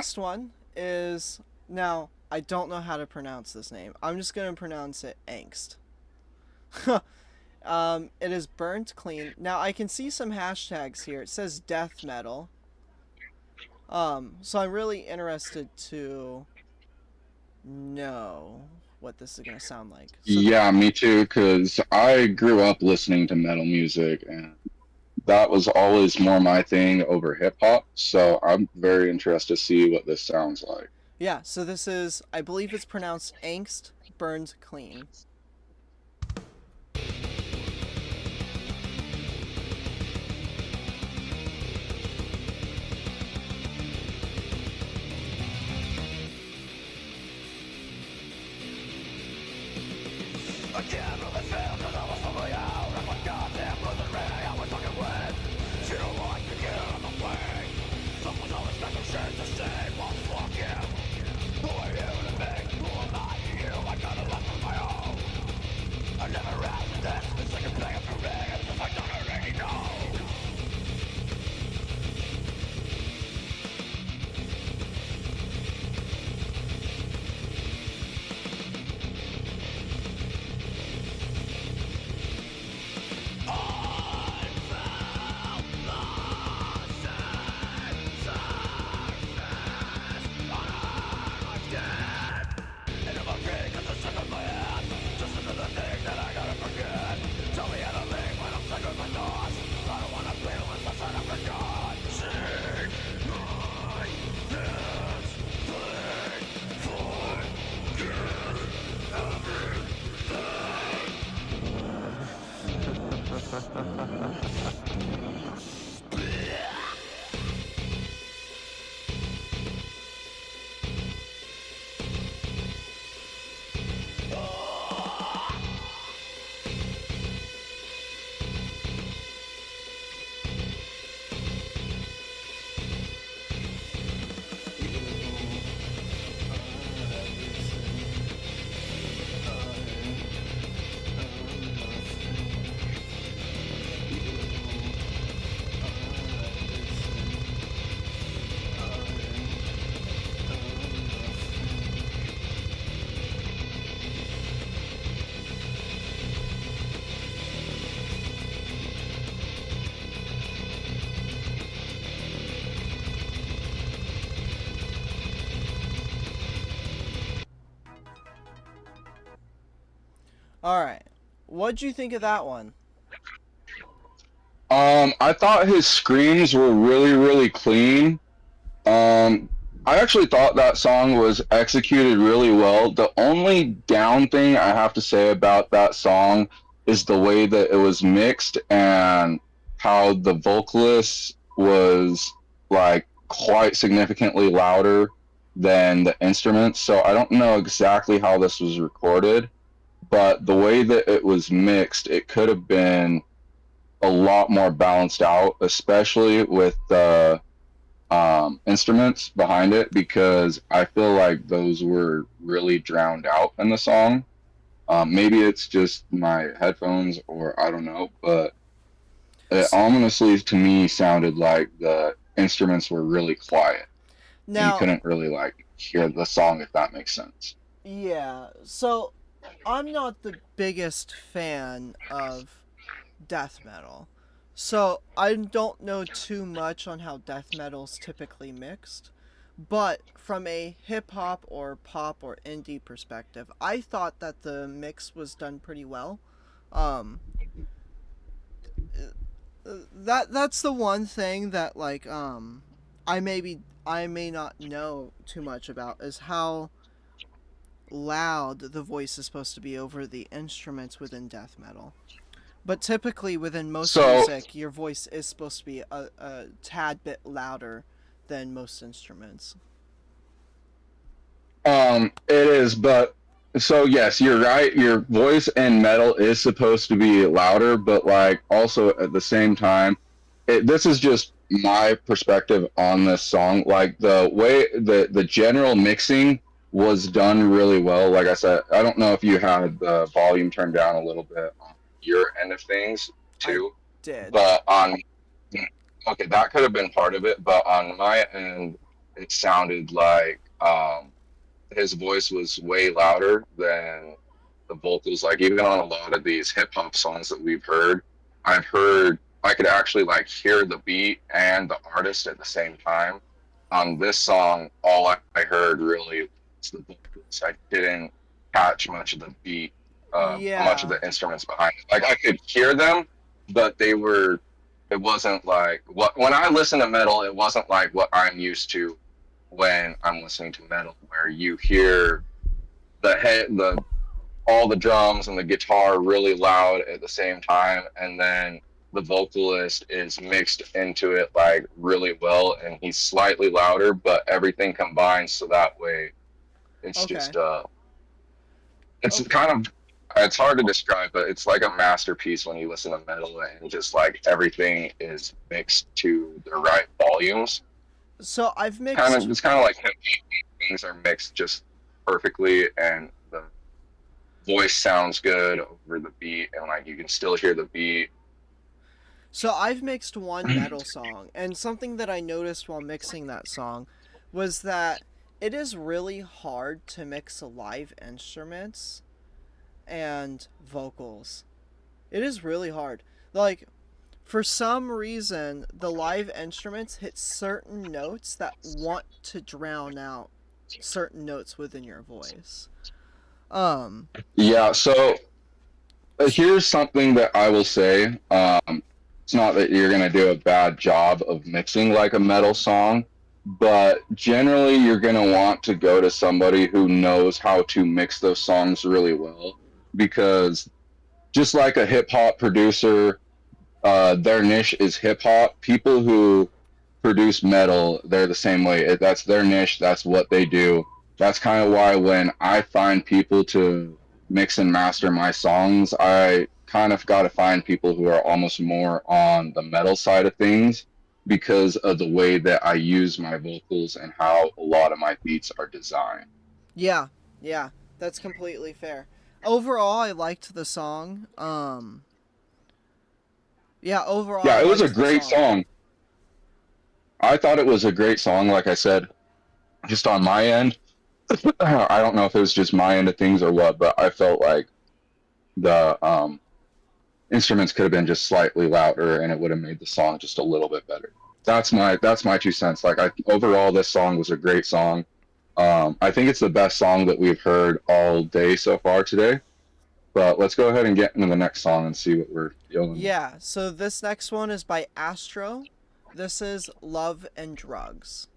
next one is, now I don't know how to pronounce this name. I'm just gonna pronounce it Anxxtt. It is burnt clean. Now I can see some hashtags here. It says death metal. So I'm really interested to know what this is gonna sound like. So Yeah, me too, because I grew up listening to metal music, and that was always more my thing over hip hop. So I'm very interested to see what this sounds like. yeah, so this is, I believe it's pronounced Angst Burned Clean. Alright. What'd you think of that one? I thought his screams were really, really clean. Um, I actually thought that song was executed really well. The only down thing I have to say about that song is the way that it was mixed and how the vocalist was like quite significantly louder than the instruments. So I don't know exactly how this was recorded, but the way that it was mixed, it could have been a lot more balanced out, especially with the instruments behind it, because I feel like those were really drowned out in the song. Maybe it's just my headphones, or I don't know, but it S- ominously to me sounded like the instruments were really quiet, and you Now, couldn't really like hear the song, if that makes sense. yeah, so I'm not the biggest fan of death metal. So I don't know too much on how death metal's typically mixed. But from a hip hop or pop or indie perspective, I thought that the mix was done pretty well. Um, that's the one thing that I may not know too much about is how loud the voice is supposed to be over the instruments within death metal. But typically within most So, music, your voice is supposed to be a tad bit louder than most instruments. it is, but so yes, you're right. Your voice in metal is supposed to be louder, but like also at the same time, this is just my perspective on this song. Like the way the general mixing was done really well. Like I said, I don't know if you had the volume turned down a little bit on your end of things I too, did. but on okay, that could have been part of it, but on my end, it sounded like his voice was way louder than the vocals. Like even on a lot of these hip hop songs that we've heard, I've heard I could actually like hear the beat and the artist at the same time. On this song, all I heard really was the vocals. I didn't catch much of the beat, much of Yeah. the instruments behind it. Like I could hear them, but they were. It wasn't like what when I listen to metal. It wasn't like what I'm used to when I'm listening to metal, where you hear the all the drums and the guitar really loud at the same time, and then the vocalist is mixed into it like really well, and he's slightly louder, but everything combines so that way it's Okay. just it's Okay. kind of it's hard to describe, but it's like a masterpiece when you listen to metal and just like everything is mixed to the right volumes. So I've Kind mixed of it's kind of like things are mixed just perfectly, and the voice sounds good over the beat, and like you can still hear the beat. I've mixed one metal song, and something that I noticed while mixing that song was that it is really hard to mix live instruments and vocals. It is really hard. Like, for some reason, the live instruments hit certain notes that want to drown out certain notes within your voice. Um, Yeah, so here's something that I will say. It's not that you're gonna do a bad job of mixing like a metal song, but generally you're gonna want to go to somebody who knows how to mix those songs really well, because just like a hip hop producer, their niche is hip hop. People who produce metal, they're the same way. That's their niche. That's what they do. That's kind of why when I find people to mix and master my songs, I kind of got to find people who are almost more on the metal side of things because of the way that I use my vocals and how a lot of my beats are designed. yeah, yeah, that's completely fair. Overall, I liked the song. Yeah, overall, Yeah, I it was a liked the great song. song. I thought it was a great song, like I said, just on my end. I don't know if it was just my end of things or what, but I felt like the instruments could have been just slightly louder and it would have made the song just a little bit better. That's my 2 cents. Like overall, this song was a great song. I think it's the best song that we've heard all day so far today. But let's go ahead and get into the next song and see what we're dealing with. Yeah, so this next one is by Astro. This is Love and Drugs.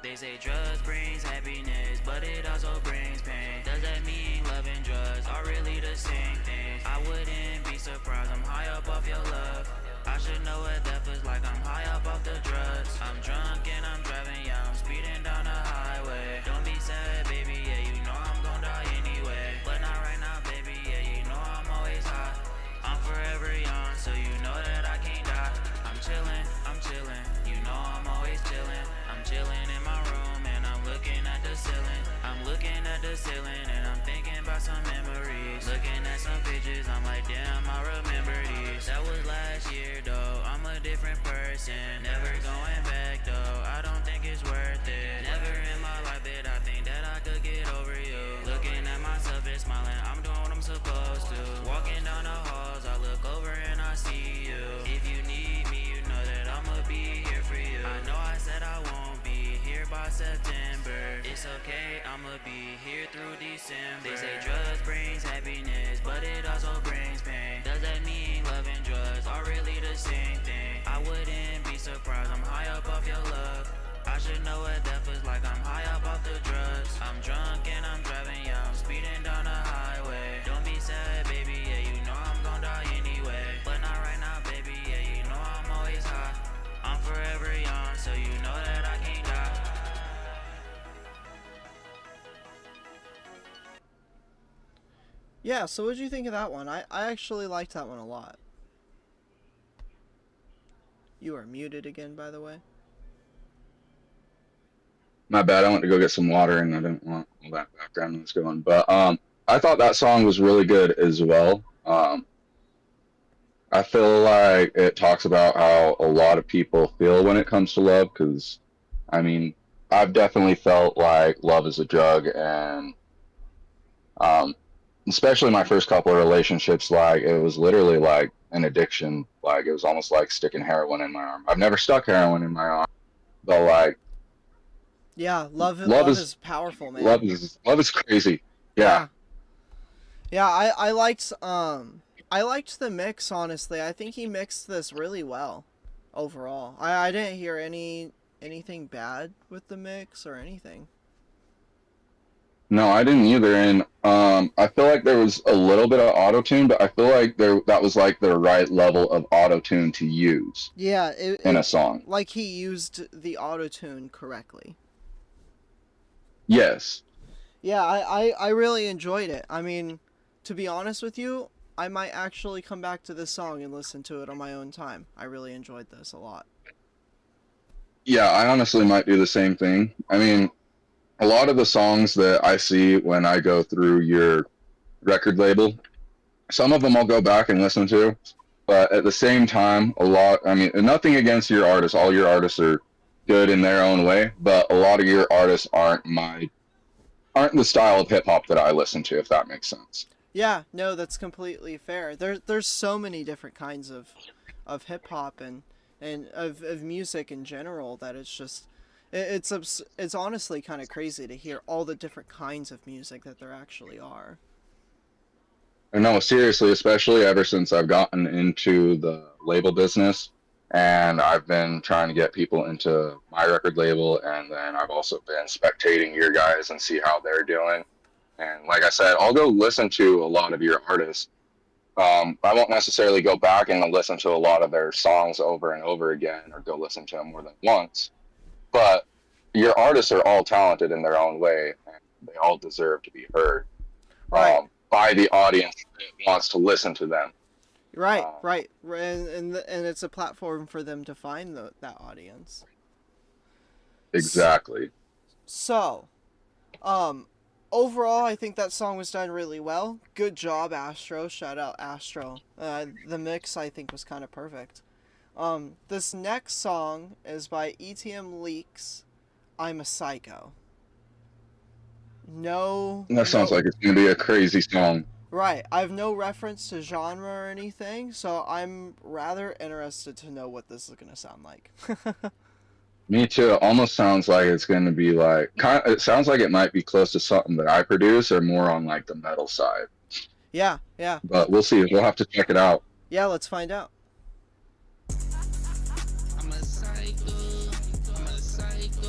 They say drugs brings happiness, but it also brings pain. Does that mean love and drugs are really the same thing? I wouldn't be surprised, I'm high up off your love. I should know what that feels like, I'm high up off the drugs. I'm drunk and I'm driving, yeah, I'm speeding down the highway. Don't be sad, baby, yeah, you know I'm gon' die anyway. But not right now, baby, yeah, you know I'm always hot. I'm forever young, so you know that I can't die. I'm chillin', you know I'm always chillin'. I'm chillin' in my room and I'm looking at the ceiling. I'm looking at the ceiling and I'm thinking about some memories. Looking at some pictures, I'm like, damn, I remember these. That was last year though, I'm a different person. Never going back though, I don't think it's worth it. Never in my life did I think that I could get over you. Looking at myself and smiling, I'm doing what I'm supposed to. Walking down the halls, I look over and I see you. If you need me, you know that I'ma be here for you. I know I said I won't be here by September. It's okay, I'ma be here through December. They say drugs brings happiness, but it also brings pain. Does that mean love and drugs are really the same thing? I wouldn't be surprised, I'm high up off your love. I should know what that feels like, I'm high up off the drugs. I'm drunk and I'm driving, yeah, I'm speeding down the highway. Don't be sad, baby, yeah, you know I'm gon' die anyway. But not right now, baby, yeah, you know I'm always hot. I'm forever young, so you know that I can't die. Yeah, so what did you think of that one? I actually liked that one a lot. You are muted again, by the way. My bad. I went to go get some water, and I didn't want all that background noise going. But I thought that song was really good as well. I feel like it talks about how a lot of people feel when it comes to love. Because, I mean, I've definitely felt like love is a drug, and um, especially my first couple of relationships, like it was literally like an addiction. Like it was almost like sticking heroin in my arm. I've never stuck heroin in my arm, but like Yeah, love love love is is powerful, love man. is love is crazy. Yeah. Yeah. Yeah, I liked the mix, honestly. I think he mixed this really well overall. I didn't hear anything bad with the mix or anything. No, I didn't either. And I feel like there was a little bit of auto tune, but I feel like that was like the right level of auto tune to use Yeah, in a song. like he used the auto-tune correctly. Yes. Yeah, I really enjoyed it. I mean, to be honest with you, I might actually come back to this song and listen to it on my own time. I really enjoyed this a lot. Yeah, I honestly might do the same thing. I mean, a lot of the songs that I see when I go through your record label, some of them I'll go back and listen to, but at the same time, I mean, nothing against your artists. All your artists are good in their own way, but a lot of your artists aren't the style of hip hop that I listen to, if that makes sense. Yeah, no, that's completely fair. There's so many different kinds of hip hop and of music in general that it's just it's honestly kind of crazy to hear all the different kinds of music that there actually are. And no, seriously, especially ever since I've gotten into the label business and I've been trying to get people into my record label, and then I've also been spectating your guys and see how they're doing. And like I said, I'll go listen to a lot of your artists. I won't necessarily go back and listen to a lot of their songs over and over again or go listen to them more than once. But your artists are all talented in their own way, and they all deserve to be heard Right. by the audience that wants to listen to them. Right, Um, right, and it's a platform for them to find that audience. exactly. So, um, overall, I think that song was done really well. Good job, Astro. Shout out Astro. The mix I think was kind of perfect. This next song is by ETMLEAKS. I'm a Psycho. No, That sounds no. like it's going to be a crazy song. Right, I have no reference to genre or anything, so I'm rather interested to know what this is gonna sound like. Me too. It almost sounds like it's going to be like, it sounds like it might be close to something that I produce or more on like the metal side. Yeah, yeah, But we'll see. We'll have to check it out. yeah. Let's find out. I'm a psycho, I'm a psycho,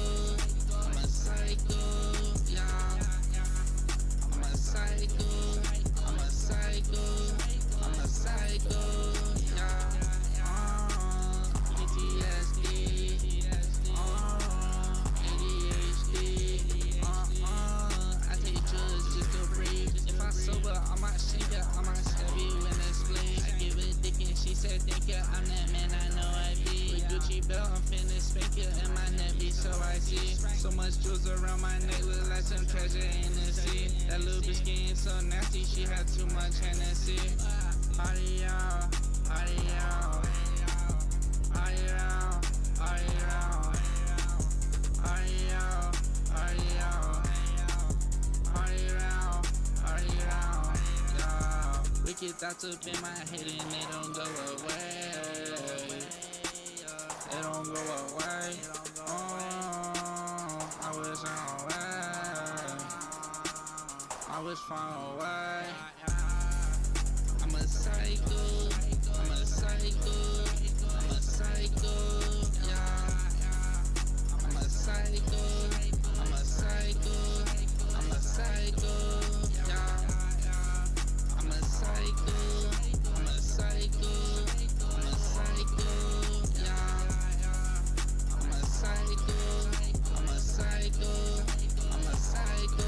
I'm a psycho, yeah. I'm a psycho, I'm a psycho, I'm a psycho, yeah. PTSD, ADHD, I take drugs just to breathe. If I sober, I might shake it, I might stab you in the spleen. I give a dick and she said thank you, I'm that man I know I be. With Gucci belt, I'm finna spank you, and my neck be so icy. So much jewels around my neck, look like some treasure in the sea. That little bitch getting so nasty, she had too much Hennessy. Party out, party out, party out, party out, party out, party out, party out, party out, yeah. Wicked thoughts up in my head and they don't go away. They don't go away. I wish I away. I wish far away. I'm a psycho. I'm a psycho. I'm a psycho. Yeah. I'm a psycho. I'm a psycho. I'm a psycho. Yeah. I'm a psycho. I'm a psycho. I'm a psycho. Yeah. I'm a psycho. I'm a psycho. I'm a psycho.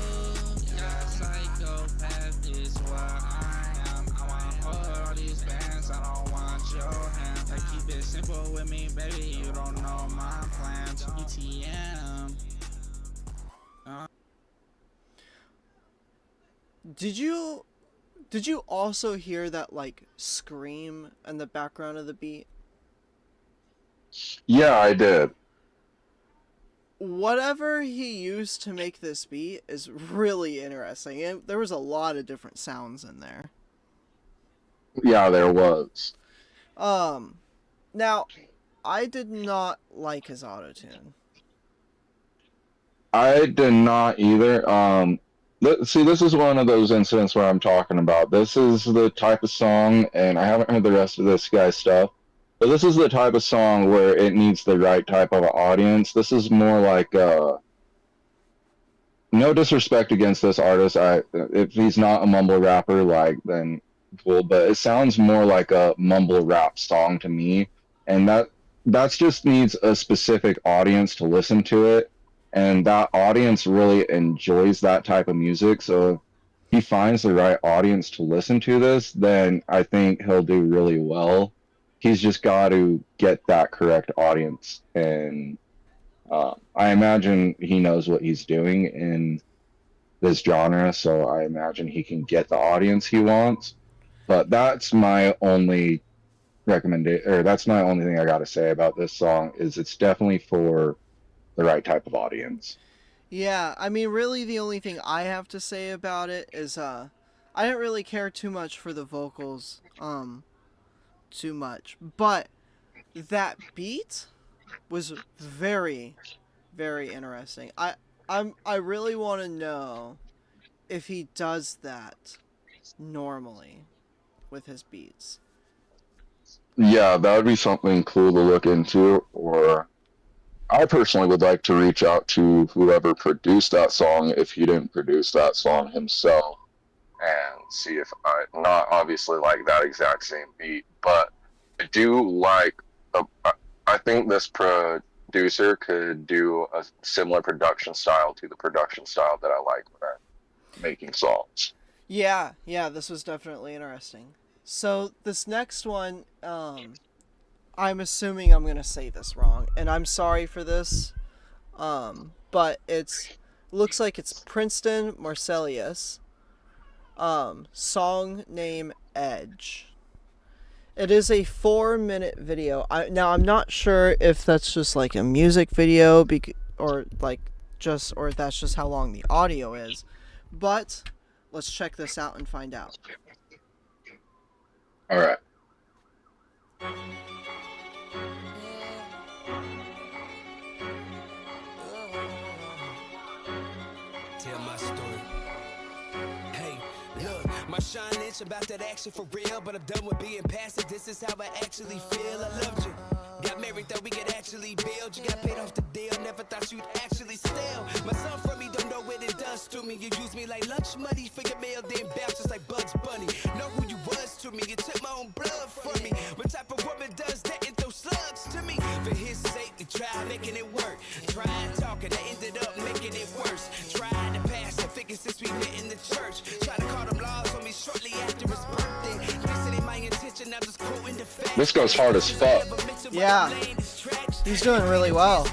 Yeah, psychopath is what I am. I want to hold all these bands. I don't want your hands. I keep it simple with me, baby. You don't know my plans. ETM. Did you also hear that like scream in the background of the beat? Yeah, I did. Whatever he used to make this beat is really interesting. There was a lot of different sounds in there. Yeah, there was. Um, Now I did not like his autotune. I did not either. See, this is one of those incidents where I'm talking about. This is the type of song, and I haven't heard the rest of this guy's stuff, but this is the type of song where it needs the right type of audience. This is more like, no disrespect against this artist. If he's not a mumble rapper, like, then cool, but it sounds more like a mumble rap song to me, and that's just needs a specific audience to listen to it, and that audience really enjoys that type of music. So if he finds the right audience to listen to this, then I think he'll do really well. He's just got to get that correct audience, and I imagine he knows what he's doing in this genre, so I imagine he can get the audience he wants. But that's my only recommendation, or that's my only thing I got to say about this song is it's definitely for the right type of audience. Yeah, I mean, really, the only thing I have to say about it is, I didn't really care too much for the vocals, too much, but that beat was very, very interesting. I really want to know if he does that normally with his beats. Yeah, that would be something cool to look into, or I personally would like to reach out to whoever produced that song if he didn't produce that song himself and see if not obviously like that exact same beat, but I do like, I think this producer could do a similar production style to the production style that I like when I'm making songs. Yeah, this was definitely interesting. So this next one, I'm assuming I'm gonna say this wrong, and I'm sorry for this. But it's looks like it's Princeton Marcellis. Song name Edge. It is a 4-minute video. Now I'm not sure if that's just like a music video, or like or if that's just how long the audio is. But let's check this out and find out. All right. Tell my story. Hey, look, my shine itch about that action for real, but I'm done with being passive. This is how I actually feel. I loved you. Got married, thought we could actually build. You got paid off the deal, never thought you'd actually steal. My son from me don't know what it does to me. You use me like lunch money for your meal, then bounce just like Bugs Bunny. Know who you was to me, you took my own blood from me. What type of woman does that and throw slugs to me? For his sake, we tried making it work. Tried talking, I ended up making it worse. Tried to pass the figure since we met in the church. Tried to call them laws on me shortly after his birthday. This ain't my intention, I'm just quoting the facts. This goes hard as fuck. Yeah, he's doing really well.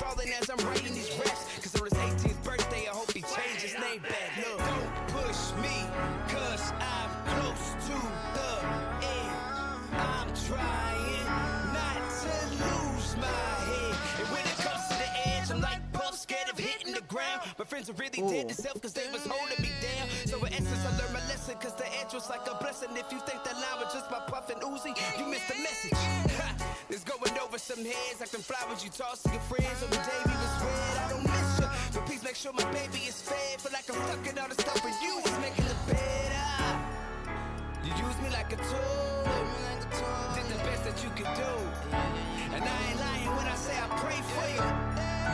My friends are really dead to self cause they was holding me down. So in essence I learned my lesson cause the edge was like a blessing. If you think that line was just my puff and Uzi, you missed the message. Ha! It's going over some heads like them flowers you toss to your friends. On the day we was red, I don't miss you, but please make sure my baby is fed. Feel like I'm stuck in all the stuff for you is making the bed up. You use me like a tool, did the best that you could do. And I ain't lying when I say I pray for you,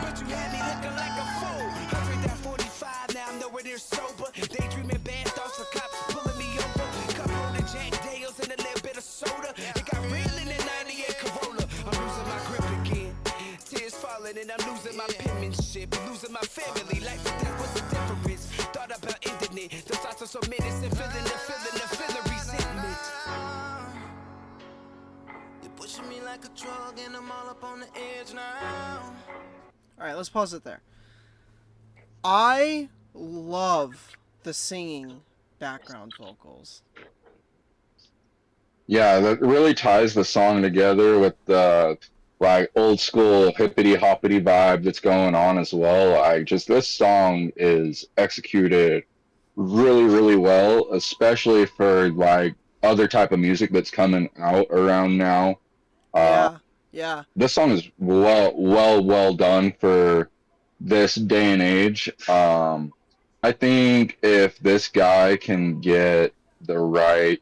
but you had me looking like a fool. 145 now, I'm nowhere near sober. Daydreaming bad thoughts for cops pulling me over. Cup holding Jack Daniels and a little bit of soda. It got real in the 98 Corolla. I'm losing my grip again. Tears falling and I'm losing my penmanship. Losing my family. Life and death was the difference. Thought about ending it. The thoughts are so menacing. Feeling resentment. You're pushing me like a drug and I'm all up on the edge now. Alright, let's pause it there. I love the singing background vocals. Yeah, that really ties the song together with the like old school hippity hoppity vibe that's going on as well. I just this song is executed really, really well, especially for like other type of music that's coming out around now. Uh, Yeah, yeah, this song is well done for this day and age. I think if this guy can get the right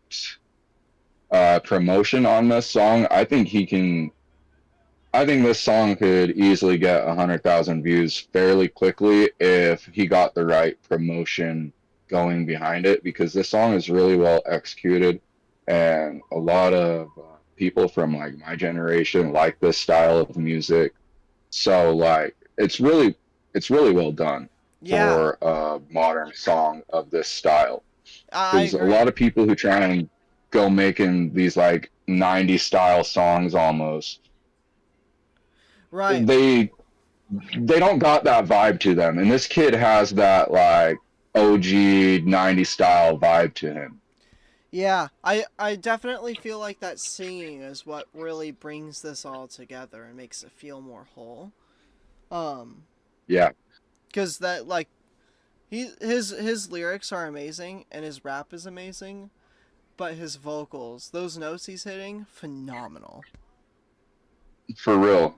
promotion on this song, I think he can. I think this song could easily get 100,000 views fairly quickly if he got the right promotion going behind it, because this song is really well executed, and a lot of people from like my generation like this style of music. So like it's really well done yeah. for a modern song of this style. I Because a agree. lot of people who try and go making these like 90s style songs almost, Right. they they don't got that vibe to them, and this kid has that like OG 90s style vibe to him. Yeah, I definitely feel like that singing is what really brings this all together and makes it feel more whole. Um, Yeah, cuz that like his lyrics are amazing and his rap is amazing, but his vocals, those notes he's hitting, phenomenal. for real.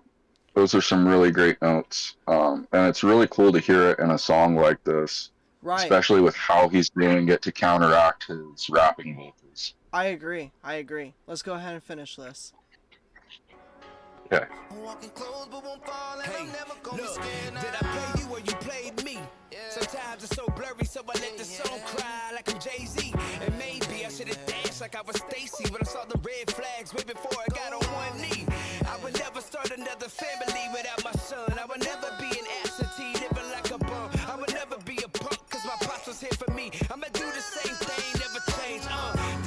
Those are some really great notes, and it's really cool to hear it in a song like this, Right. especially with how he's doing it to counteract his rapping vocals. I agree. I agree. Let's go ahead and finish this. Okay. Walking close but won't fall, and I'm never gonna be scared. Did I play you or you played me? Sometimes it's so blurry, so I let the song cry like I'm Jay-Z. And maybe I should have danced like I was Stacy when I saw the red flags way before I got on one knee. I would never start another family without my son. I would never be an absentee, living like a bum. I would never be a punk, cause my pops was here for me. I'ma do the same thing, never change.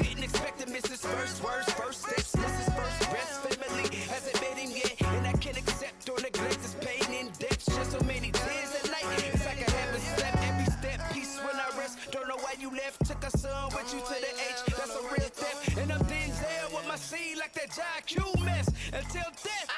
Didn't expect to miss his first words, first steps, miss his first breaths. Family hasn't made him yet, and I can't accept or neglect his pain in depth. Just so many tears at night, it's like I haven't slept. Every step, peace when I rest. Don't know why you left, took a son with you to the H. That's a real theft, and I'm Denzel with my scene like that JQ mess. Until death.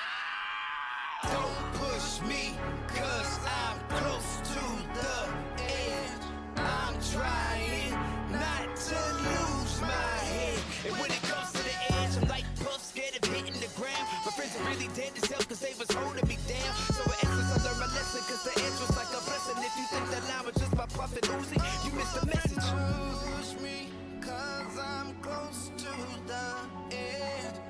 Don't push me, cause I'm close to the edge. I'm trying not to lose my head. And when it comes to the edge, I'm like puff, scared of hitting the ground. My friends are really dead to self cause they was holding me down. So in essence, I learned my lesson cause the edge was like a blessing. If you think that line was just my puffin' Uzi, you missed the message. Push me, cause I'm close to the edge.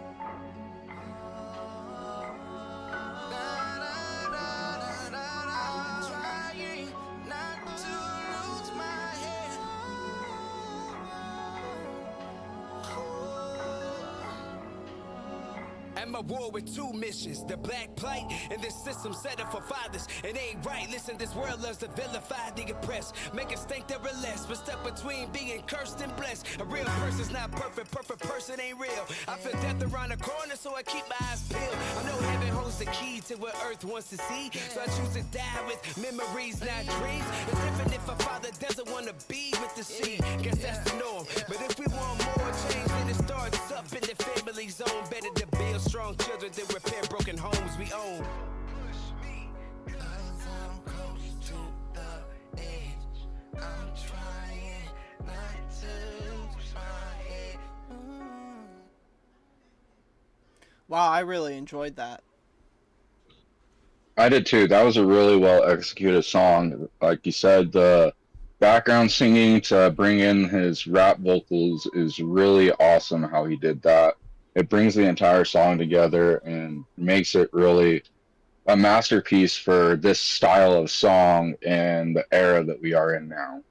I'm a war with two missions, the black plight and this system set up for fathers. It ain't right, listen, this world loves to vilify the oppressed. Make us think they're less, but step between being cursed and blessed. A real person's not perfect, perfect person ain't real. I feel death around the corner, so I keep my eyes peeled. I know heaven holds the key to what earth wants to see, so I choose to die with memories, not dreams. It's different if a father doesn't want to be with the seed. Guess that's the norm, but if we want more change, then it starts up in the family zone. Better to build strong children than repair broken homes we own. Push me, cause I'm close to the edge. I'm trying not to lose my head. Wow, I really enjoyed that. I did too. That was a really well executed song. Like you said, the background singing to bring in his rap vocals is really awesome how he did that. It brings the entire song together and makes it really a masterpiece for this style of song and the era that we are in now.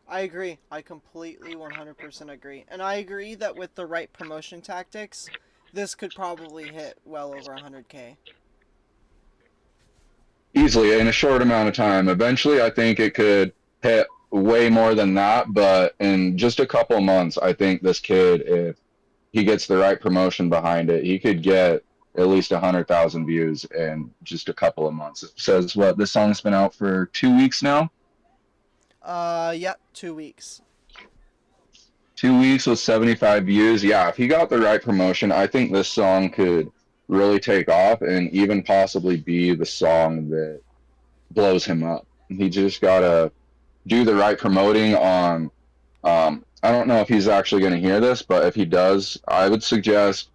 I agree. I completely 100% agree. And I agree that with the right promotion tactics, this could probably hit well over 100K. Easily in a short amount of time. Eventually, I think it could hit way more than that, but in just a couple of months, I think this kid, if he gets the right promotion behind it, he could get at least 100,000 views in just a couple of months. It says what, this song's been out for 2 weeks now? Yep, 2 weeks. 2 weeks with 75 views. Yeah, if he got the right promotion, I think this song could really take off and even possibly be the song that blows him up. He just gotta do the right promoting on. I don't know if he's actually going to hear this, but if he does, I would suggest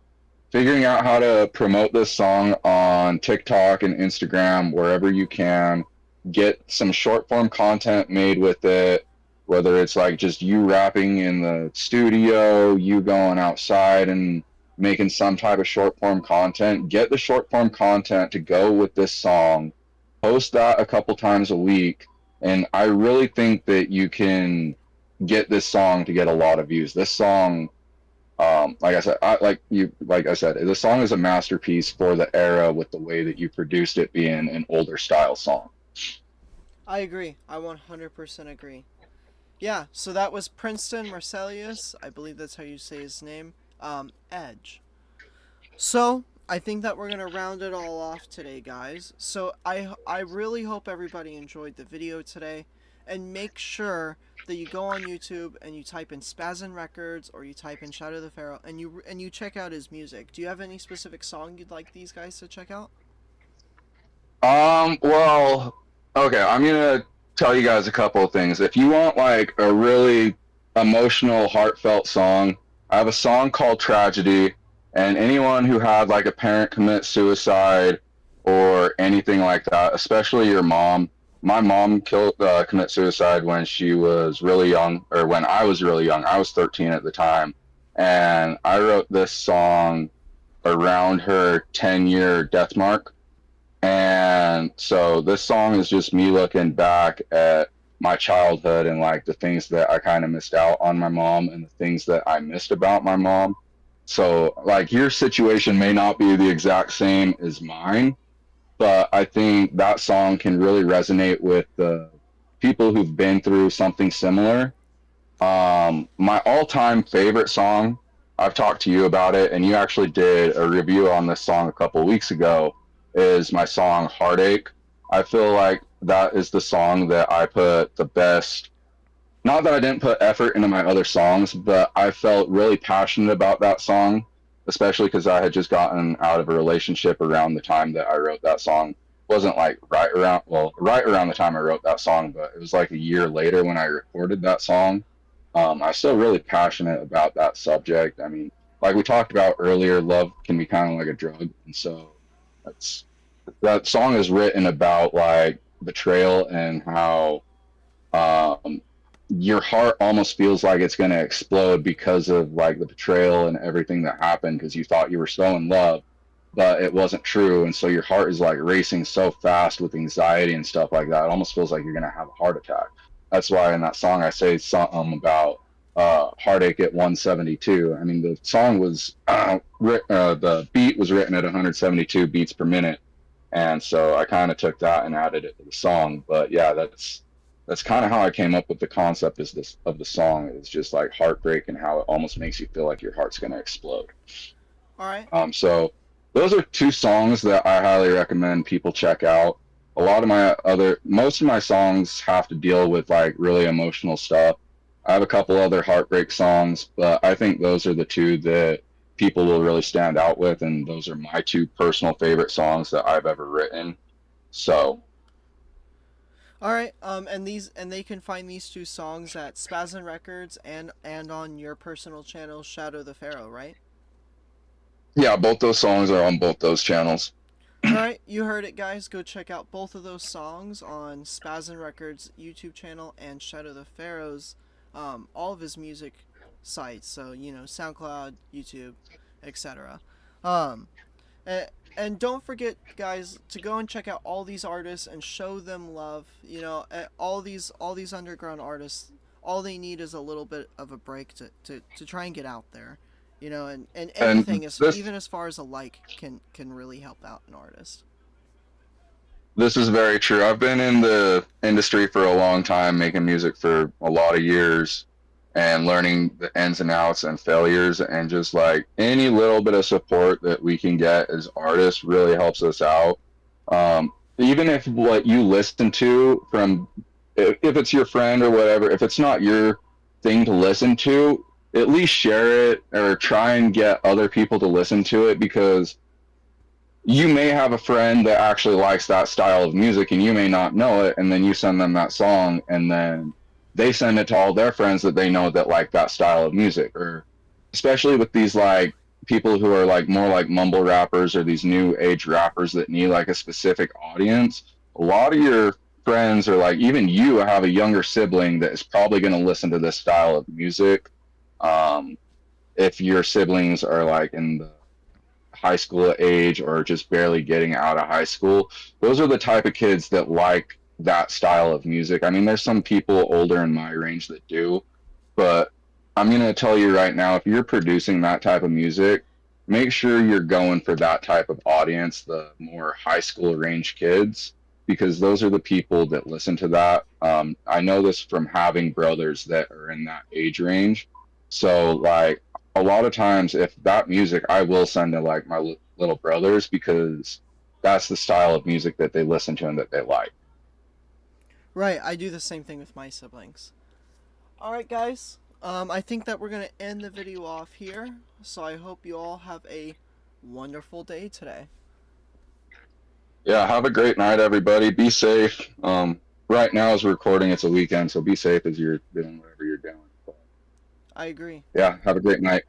figuring out how to promote this song on TikTok and Instagram, wherever you can. Get some short form content made with it, whether it's like just you rapping in the studio, you going outside and making some type of short form content. Get the short form content to go with this song, post that a couple times a week, and I really think that you can get this song to get a lot of views. This song, like I said, the song is a masterpiece for the era with the way that you produced it being an older style song. I agree. I 100% agree. Yeah, so that was Princeton Marcellis. I believe that's how you say his name. Edge. So, I think that we're going to round it all off today, guys. So, I really hope everybody enjoyed the video today. And make sure that you go on YouTube and you type in Spazzin Records or you type in Shadow the Pharroh and you check out his music. Do you have any specific song you'd like these guys to check out? Well, okay, I'm gonna tell you guys a couple of things. If you want like a really emotional, heartfelt song, I have a song called Tragedy, and anyone who had like a parent commit suicide or anything like that, especially your mom. My mom commit suicide when she was really young, or when I was really young. I was 13 at the time, and I wrote this song around her 10-year death mark. And so this song is just me looking back at my childhood and like the things that I kind of missed out on my mom and the things that I missed about my mom. So like your situation may not be the exact same as mine, but I think that song can really resonate with the people who've been through something similar. My all-time favorite song, I've talked to you about it, and you actually did a review on this song a couple weeks ago, is my song Heartache. I feel like that is the song that I put the best, not that I didn't put effort into my other songs, but I felt really passionate about that song, especially because I had just gotten out of a relationship around the time that I wrote that song. It wasn't like right around the time I wrote that song, but it was like a year later when I recorded that song. I'm still really passionate about that subject. I mean, like we talked about earlier, love can be kind of like a drug, and so that song is written about like betrayal and how your heart almost feels like it's going to explode because of like the betrayal and everything that happened, because you thought you were so in love, but it wasn't true. And so your heart is like racing so fast with anxiety and stuff like that. It almost feels like you're going to have a heart attack. That's why in that song I say something about heartache at 172. I mean, the song was, the beat was written at 172 beats per minute. And so I kind of took that and added it to the song. But yeah, that's kind of how I came up with the concept of the song. It's just like heartbreak and how it almost makes you feel like your heart's going to explode. All right. So those are two songs that I highly recommend people check out. Most of my songs have to deal with like really emotional stuff. I have a couple other heartbreak songs, but I think those are the two that people will really stand out with, and those are my two personal favorite songs that I've ever written. So all right, and they can find these two songs at Spazzin Records and on your personal channel, Shadow the Pharroh, right? yeah, both those songs are on both those channels. All right, you heard it, guys. Go check out both of those songs on Spazzin Records YouTube channel and Shadow the Pharroh's, all of his music sites. So SoundCloud, YouTube, etc. And don't forget, guys, to go and check out all these artists and show them love. All these underground artists, all they need is a little bit of a break to try and get out there. And anything, even as far as a like, can really help out an artist. This is very true. I've been in the industry for a long time, making music for a lot of years, and learning the ins and outs and failures, and just like any little bit of support that we can get as artists really helps us out. Even if what you listen to if it's your friend or whatever, if it's not your thing to listen to, at least share it or try and get other people to listen to it, because you may have a friend that actually likes that style of music and you may not know it, and then you send them that song and then they send it to all their friends that they know that like that style of music. Or especially with these like people who are like more like mumble rappers or these new age rappers that need like a specific audience, a lot of your friends or like even you have a younger sibling that is probably going to listen to this style of music. um, if your siblings are like in the high school age or just barely getting out of high school, those are the type of kids that like that style of music. I mean, there's some people older in my range that do, but I'm going to tell you right now, if you're producing that type of music, make sure you're going for that type of audience, the more high school range kids, because those are the people that listen to that. I know this from having brothers that are in that age range. So, like, a lot of times, if that music, I will send to like my little brothers, because that's the style of music that they listen to and that they like. Right, I do the same thing with my siblings. Alright, guys. I think that we're going to end the video off here. So I hope you all have a wonderful day today. Yeah, have a great night, everybody. Be safe. Right now, as we're recording, it's a weekend, so be safe as you're doing whatever you're doing. But, I agree. yeah, have a great night.